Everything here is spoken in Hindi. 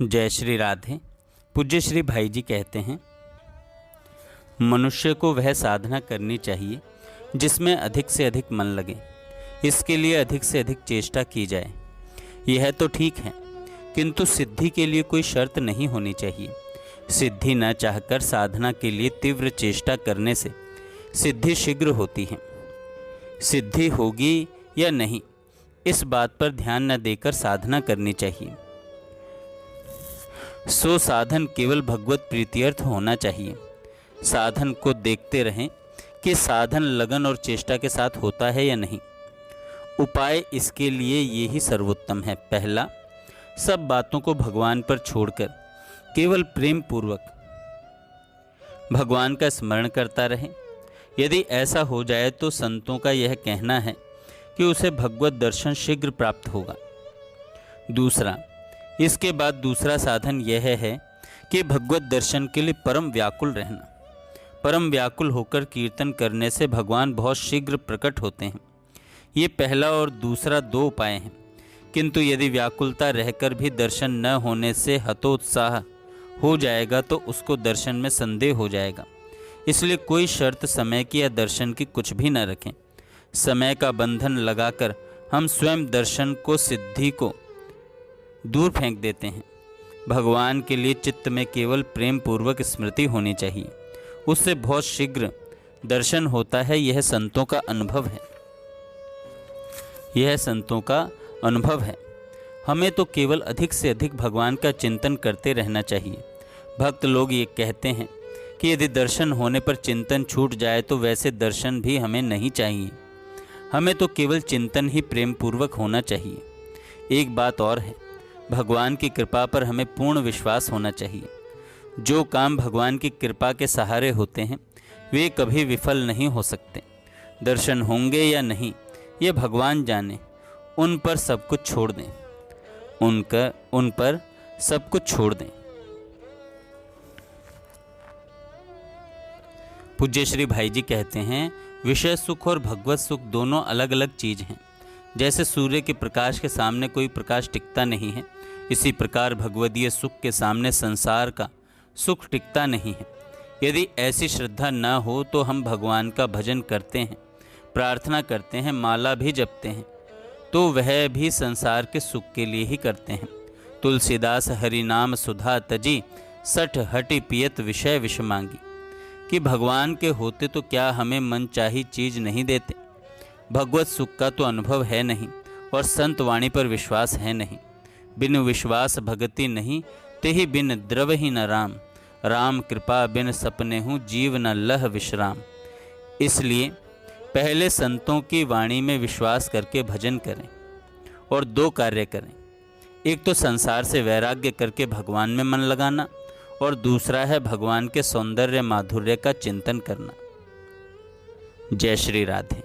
जय श्री राधे। पूज्य श्री भाई जी कहते हैं, मनुष्य को वह साधना करनी चाहिए जिसमें अधिक से अधिक मन लगे, इसके लिए अधिक से अधिक चेष्टा की जाए। यह तो ठीक है, किंतु सिद्धि के लिए कोई शर्त नहीं होनी चाहिए। सिद्धि न चाहकर साधना के लिए तीव्र चेष्टा करने से सिद्धि शीघ्र होती है। सिद्धि होगी या नहीं, इस बात पर ध्यान न देकर साधना करनी चाहिए। सो साधन केवल भगवत प्रीत्यर्थ होना चाहिए। साधन को देखते रहें कि साधन लगन और चेष्टा के साथ होता है या नहीं। उपाय इसके लिए ये ही सर्वोत्तम है। पहला, सब बातों को भगवान पर छोड़कर केवल प्रेम पूर्वक भगवान का स्मरण करता रहे। यदि ऐसा हो जाए तो संतों का यह कहना है कि उसे भगवत दर्शन शीघ्र प्राप्त होगा। दूसरा, इसके बाद दूसरा साधन यह है कि भगवत दर्शन के लिए परम व्याकुल रहना। परम व्याकुल होकर कीर्तन करने से भगवान बहुत शीघ्र प्रकट होते हैं। ये पहला और दूसरा दो उपाय हैं, किंतु यदि व्याकुलता रहकर भी दर्शन न होने से हतोत्साह हो जाएगा तो उसको दर्शन में संदेह हो जाएगा। इसलिए कोई शर्त समय की या दर्शन की कुछ भी न रखें। समय का बंधन लगाकर हम स्वयं दर्शन को, सिद्धि को दूर फेंक देते हैं। भगवान के लिए चित्त में केवल प्रेम पूर्वक स्मृति होनी चाहिए, उससे बहुत शीघ्र दर्शन होता है। यह संतों का अनुभव है। यह संतों का अनुभव है। हमें तो केवल अधिक से अधिक भगवान का चिंतन करते रहना चाहिए। भक्त लोग ये कहते हैं कि यदि दर्शन होने पर चिंतन छूट जाए तो वैसे दर्शन भी हमें नहीं चाहिए। हमें तो केवल चिंतन ही प्रेम पूर्वक होना चाहिए। एक बात और है, भगवान की कृपा पर हमें पूर्ण विश्वास होना चाहिए। जो काम भगवान की कृपा के सहारे होते हैं वे कभी विफल नहीं हो सकते। दर्शन होंगे या नहीं ये भगवान जाने, उन पर सब कुछ छोड़ दें। उन पर सब कुछ छोड़ दें। पूज्य श्री भाई जी कहते हैं, विषय सुख और भगवत सुख दोनों अलग अलग चीज़ हैं। जैसे सूर्य के प्रकाश के सामने कोई प्रकाश टिकता नहीं है, इसी प्रकार भगवदीय सुख के सामने संसार का सुख टिकता नहीं है। यदि ऐसी श्रद्धा न हो तो हम भगवान का भजन करते हैं, प्रार्थना करते हैं, माला भी जपते हैं, तो वह भी संसार के सुख के लिए ही करते हैं। तुलसीदास हरि नाम सुधा तजी, सठ हटि पियत विषय विष मांगी। कि भगवान के होते तो क्या हमें मन चाही चीज नहीं देते। भगवत सुख का तो अनुभव है नहीं और संत वाणी पर विश्वास है नहीं। बिन विश्वास भगति नहीं, तेहि बिन द्रवहि न राम। राम कृपा बिन सपने हूँ, जीव न लह विश्राम। इसलिए पहले संतों की वाणी में विश्वास करके भजन करें और दो कार्य करें। एक तो संसार से वैराग्य करके भगवान में मन लगाना, और दूसरा है भगवान के सौंदर्य माधुर्य का चिंतन करना। जय श्री राधे।